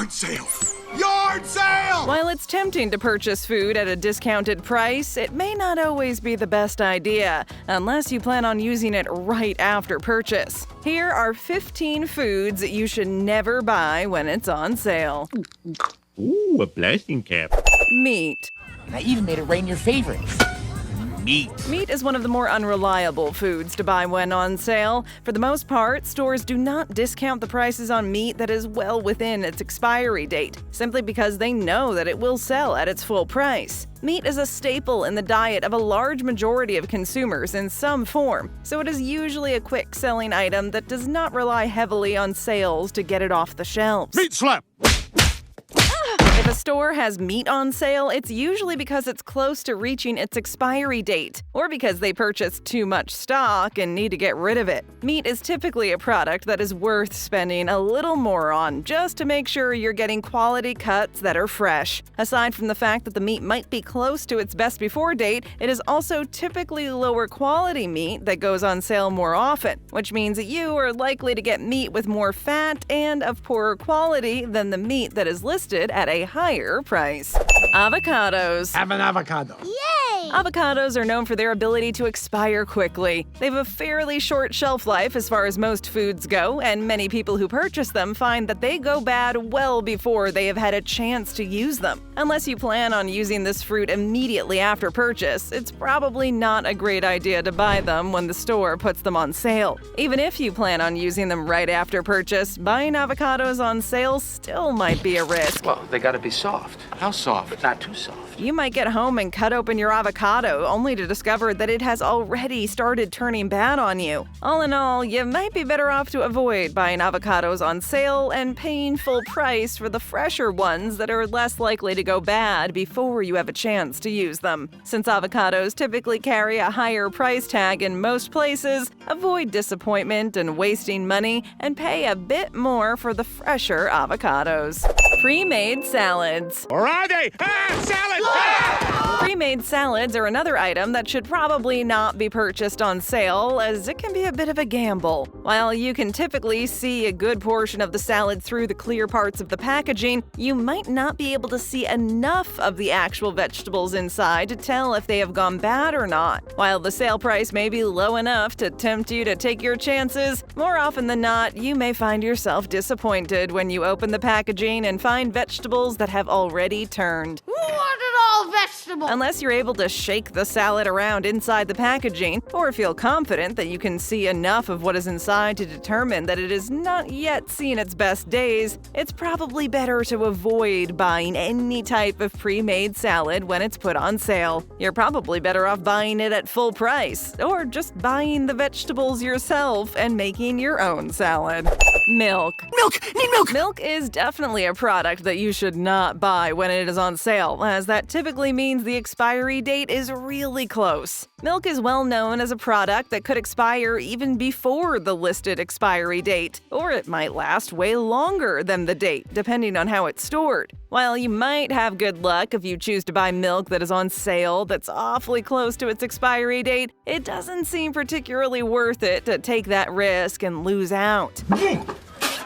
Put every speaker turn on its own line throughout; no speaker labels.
Yard sale! Yard sale!
While it's tempting to purchase food at a discounted price, it may not always be the best idea, unless you plan on using it right after purchase. Here are 15 foods that you should never buy when it's on sale.
Ooh, a blasting cap.
Meat.
I even made it rain your favorites.
Meat.
Meat is one of the more unreliable foods to buy when on sale. For the most part, stores do not discount the prices on meat that is well within its expiry date, simply because they know that it will sell at its full price. Meat is a staple in the diet of a large majority of consumers in some form, so it is usually a quick-selling item that does not rely heavily on sales to get it off the shelves.
Meat slap!
If a store has meat on sale, it's usually because it's close to reaching its expiry date, or because they purchased too much stock and need to get rid of it. Meat is typically a product that is worth spending a little more on, just to make sure you're getting quality cuts that are fresh. Aside from the fact that the meat might be close to its best before date, it is also typically lower quality meat that goes on sale more often, which means that you are likely to get meat with more fat and of poorer quality than the meat that is listed at a higher price. Avocados.
Have an avocado.
Yay!
Avocados are known for their ability to expire quickly. They have a fairly short shelf life as far as most foods go, and many people who purchase them find that they go bad well before they have had a chance to use them. Unless you plan on using this fruit immediately after purchase, it's probably not a great idea to buy them when the store puts them on sale. Even if you plan on using them right after purchase, buying avocados on sale still might be a risk.
Well, they gotta be soft.
How soft?
Not too soft.
You might get home and cut open your avocado only to discover that it has already started turning bad on you. All in all, you might be better off to avoid buying avocados on sale and paying full price for the fresher ones that are less likely to go bad before you have a chance to use them. Since avocados typically carry a higher price tag in most places, avoid disappointment and wasting money and pay a bit more for the fresher avocados. Pre-made salads.
Or are they? Salad!
Pre-made salads are another item that should probably not be purchased on sale, as it can be a bit of a gamble. While you can typically see a good portion of the salad through the clear parts of the packaging, you might not be able to see enough of the actual vegetables inside to tell if they have gone bad or not. While the sale price may be low enough to tempt you to take your chances, more often than not, you may find yourself disappointed when you open the packaging and find vegetables that have already turned.
Who wanted all vegetables?
Unless you're able to shake the salad around inside the packaging, or feel confident that you can see enough of what is inside to determine that it has not yet seen its best days, it's probably better to avoid buying any type of pre-made salad when it's put on sale. You're probably better off buying it at full price, or just buying the vegetables yourself and making your own salad. Milk.
Milk! Need milk!
Milk is definitely a product that you should not buy when it is on sale, as that typically means the expiry date is really close. Milk is well known as a product that could expire even before the listed expiry date, or it might last way longer than the date, depending on how it's stored. While you might have good luck if you choose to buy milk that is on sale that's awfully close to its expiry date, it doesn't seem particularly worth it to take that risk and lose out.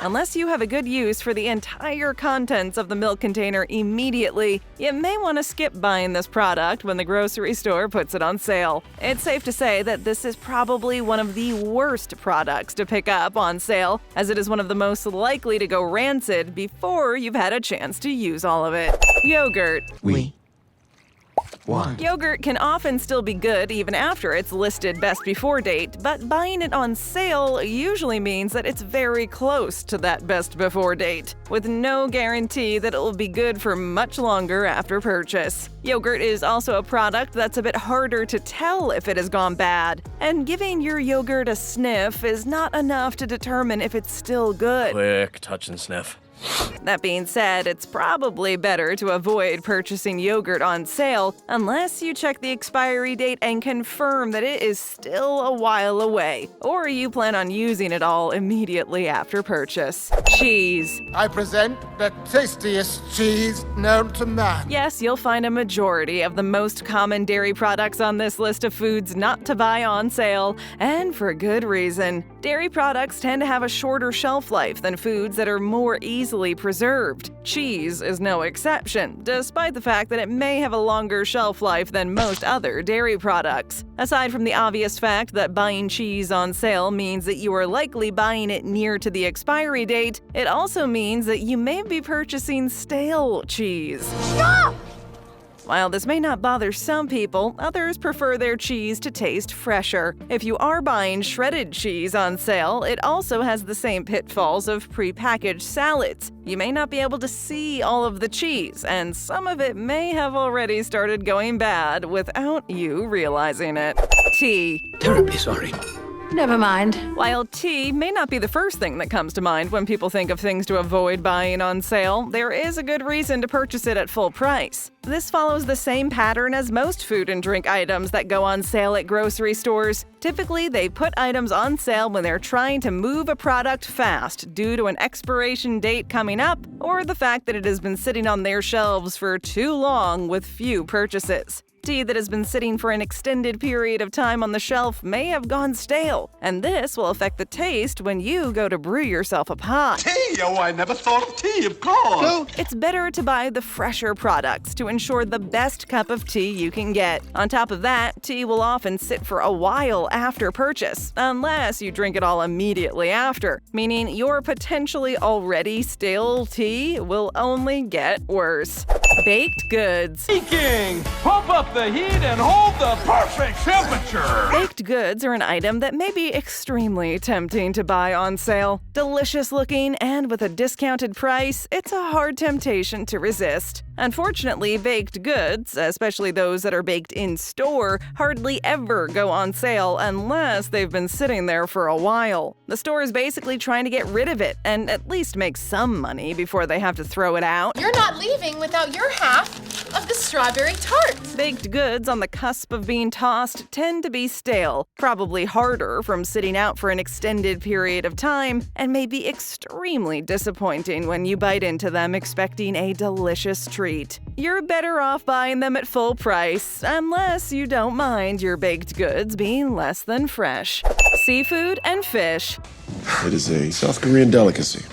Unless you have a good use for the entire contents of the milk container immediately, you may want to skip buying this product when the grocery store puts it on sale. It's safe to say that this is probably one of the worst products to pick up on sale, as it is one of the most likely to go rancid before you've had a chance to use all of it. Yogurt.
Why?
Yogurt can often still be good even after its listed best before date, but buying it on sale usually means that it's very close to that best before date, with no guarantee that it will be good for much longer after purchase. Yogurt is also a product that's a bit harder to tell if it has gone bad, and giving your yogurt a sniff is not enough to determine if it's still good.
Quick, touch and sniff.
That being said, it's probably better to avoid purchasing yogurt on sale unless you check the expiry date and confirm that it is still a while away, or you plan on using it all immediately after purchase. Cheese.
I present the tastiest cheese known to man.
Yes, you'll find a majority of the most common dairy products on this list of foods not to buy on sale, and for good reason. Dairy products tend to have a shorter shelf life than foods that are more easily preserved. Cheese is no exception, despite the fact that it may have a longer shelf life than most other dairy products. Aside from the obvious fact that buying cheese on sale means that you are likely buying it near to the expiry date, it also means that you may be purchasing stale cheese.
Stop!
While this may not bother some people, others prefer their cheese to taste fresher. If you are buying shredded cheese on sale, it also has the same pitfalls of prepackaged salads. You may not be able to see all of the cheese, and some of it may have already started going bad without you realizing it. Tea.
Terribly sorry.
Never mind.
While tea may not be the first thing that comes to mind when people think of things to avoid buying on sale, there is a good reason to purchase it at full price. This follows the same pattern as most food and drink items that go on sale at grocery stores. Typically, they put items on sale when they're trying to move a product fast due to an expiration date coming up or the fact that it has been sitting on their shelves for too long with few purchases. Tea that has been sitting for an extended period of time on the shelf may have gone stale, and this will affect the taste when you go to brew yourself a pot.
Tea? Oh, I never thought of tea, of course. No.
It's better to buy the fresher products to ensure the best cup of tea you can get. On top of that, tea will often sit for a while after purchase, unless you drink it all immediately after, meaning your potentially already stale tea will only get worse. Baked goods.
Speaking! Pump up the heat and hold the perfect temperature!
Baked goods are an item that may be extremely tempting to buy on sale. Delicious looking and with a discounted price, it's a hard temptation to resist. Unfortunately, baked goods, especially those that are baked in store, hardly ever go on sale unless they've been sitting there for a while. The store is basically trying to get rid of it and at least make some money before they have to throw it out.
You're not leaving without your half of the strawberry tart.
Baked goods on the cusp of being tossed tend to be stale, probably harder from sitting out for an extended period of time, and may be extremely disappointing when you bite into them expecting a delicious treat. You're better off buying them at full price, unless you don't mind your baked goods being less than fresh. Seafood and fish.
It is a South Korean delicacy.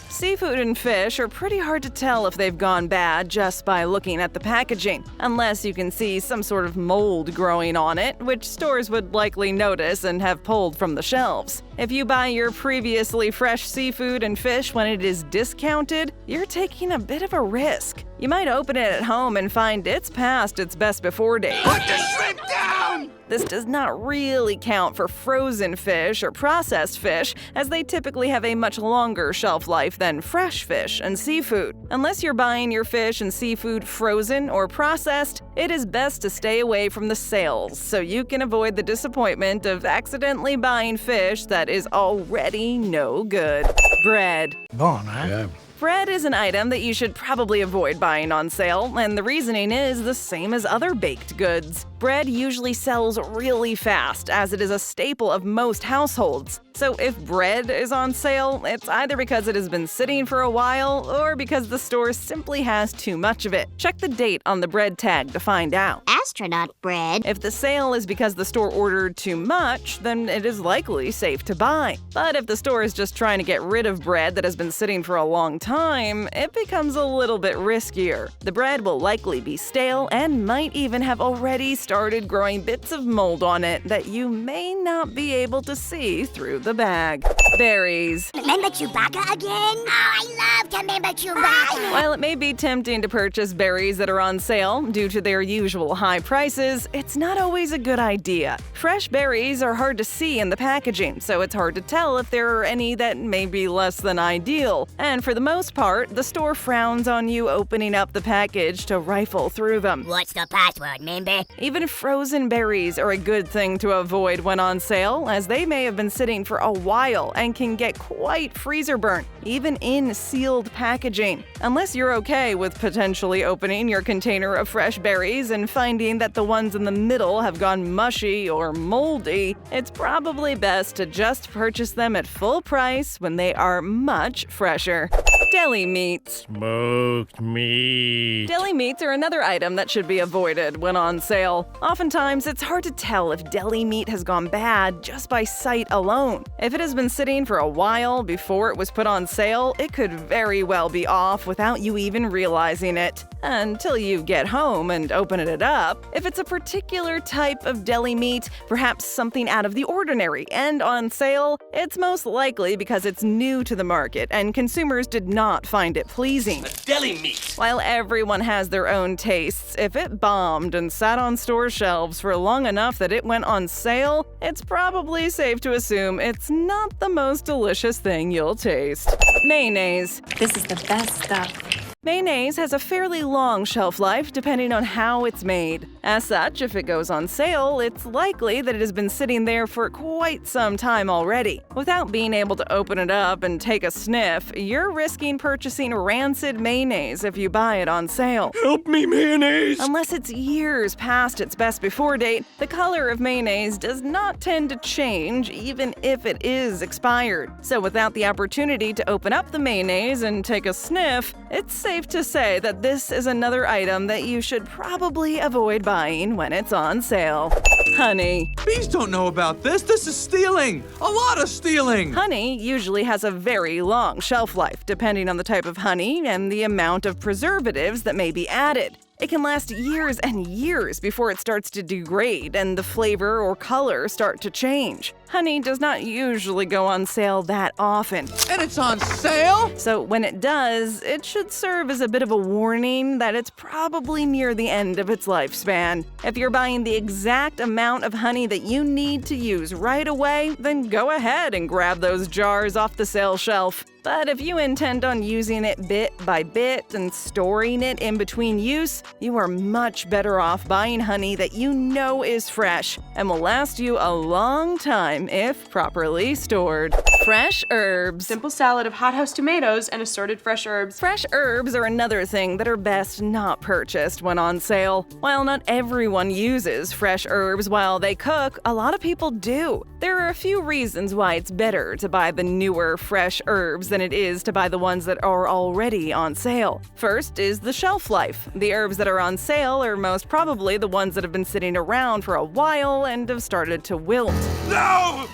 Seafood and fish are pretty hard to tell if they've gone bad just by looking at the packaging, unless you can see some sort of mold growing on it, which stores would likely notice and have pulled from the shelves. If you buy your previously fresh seafood and fish when it is discounted, you're taking a bit of a risk. You might open it at home and find it's past its best before date.
Put the shrimp down!
This does not really count for frozen fish or processed fish, as they typically have a much longer shelf life than fresh fish and seafood. Unless you're buying your fish and seafood frozen or processed, it is best to stay away from the sales so you can avoid the disappointment of accidentally buying fish that is already no good. Bread.
Bon, huh? Yeah.
Bread is an item that you should probably avoid buying on sale, and the reasoning is the same as other baked goods. Bread usually sells really fast, as it is a staple of most households. So if bread is on sale, it's either because it has been sitting for a while or because the store simply has too much of it. Check the date on the bread tag to find out.
Astronaut bread.
If the sale is because the store ordered too much, then it is likely safe to buy. But if the store is just trying to get rid of bread that has been sitting for a long time, it becomes a little bit riskier. The bread will likely be stale and might even have already started growing bits of mold on it that you may not be able to see through the bag. Berries.
Remember Chewbacca again? Oh, I love to remember Chewbacca.
While it may be tempting to purchase berries that are on sale due to their usual high prices, it's not always a good idea. Fresh berries are hard to see in the packaging, so it's hard to tell if there are any that may be less than ideal. And for the most part, the store frowns on you opening up the package to rifle through them.
What's the password, member?
Even frozen berries are a good thing to avoid when on sale, as they may have been sitting for a while and can get quite freezer burnt. even in sealed packaging. Unless you're okay with potentially opening your container of fresh berries and finding that the ones in the middle have gone mushy or moldy, it's probably best to just purchase them at full price when they are much fresher. Deli Meats.
Smoked meat.
Deli meats are another item that should be avoided when on sale. Oftentimes, it's hard to tell if deli meat has gone bad just by sight alone. If it has been sitting for a while before it was put on sale, it could very well be off without you even realizing it. Until you get home and open it up, if it's a particular type of deli meat, perhaps something out of the ordinary, and on sale, it's most likely because it's new to the market and consumers did not find it pleasing.
Deli meat.
While everyone has their own tastes, if it bombed and sat on store shelves for long enough that it went on sale, it's probably safe to assume it's not the most delicious thing you'll taste. Mayonnaise.
This is the best stuff.
Mayonnaise has a fairly long shelf life depending on how it's made. As such, if it goes on sale, it's likely that it has been sitting there for quite some time already. Without being able to open it up and take a sniff, you're risking purchasing rancid mayonnaise if you buy it on sale.
Help me, mayonnaise.
Unless it's years past its best before date, the color of mayonnaise does not tend to change even if it is expired. So without the opportunity to open up the mayonnaise and take a sniff, it's safe to say that this is another item that you should probably avoid buying when it's on sale. Honey.
Bees don't know about this. This is stealing. A lot of stealing.
Honey usually has a very long shelf life, depending on the type of honey and the amount of preservatives that may be added. It can last years and years before it starts to degrade and the flavor or color start to change. Honey does not usually go on sale that often.
And it's on sale?
So when it does, it should serve as a bit of a warning that it's probably near the end of its lifespan. If you're buying the exact amount of honey that you need to use right away, then go ahead and grab those jars off the sale shelf. But if you intend on using it bit by bit and storing it in between use, you are much better off buying honey that you know is fresh and will last you a long time if properly stored. Fresh herbs.
Simple salad of hothouse tomatoes and assorted fresh herbs.
Fresh herbs are another thing that are best not purchased when on sale. While not everyone uses fresh herbs while they cook, a lot of people do. There are a few reasons why it's better to buy the newer fresh herbs than it is to buy the ones that are already on sale. First is the shelf life. The herbs that are on sale are most probably the ones that have been sitting around for a while and have started to wilt.
No!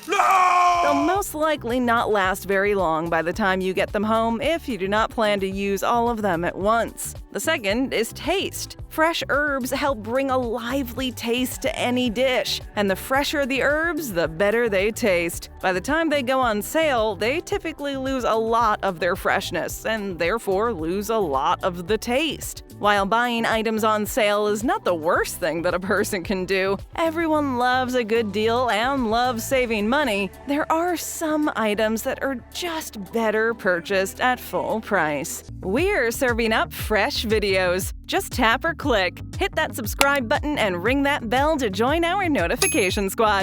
No!
They'll most likely not last very long by the time you get them home if you do not plan to use all of them at once. The second is taste. Fresh herbs help bring a lively taste to any dish, and the fresher the herbs, the better they taste. By the time they go on sale, they typically lose a lot of their freshness and therefore lose a lot of the taste. While buying items on sale is not the worst thing that a person can do, everyone loves a good deal and loves saving money. There are some items that are just better purchased at full price. We're serving up fresh videos. Just tap or click, hit that subscribe button, and ring that bell to join our notification squad.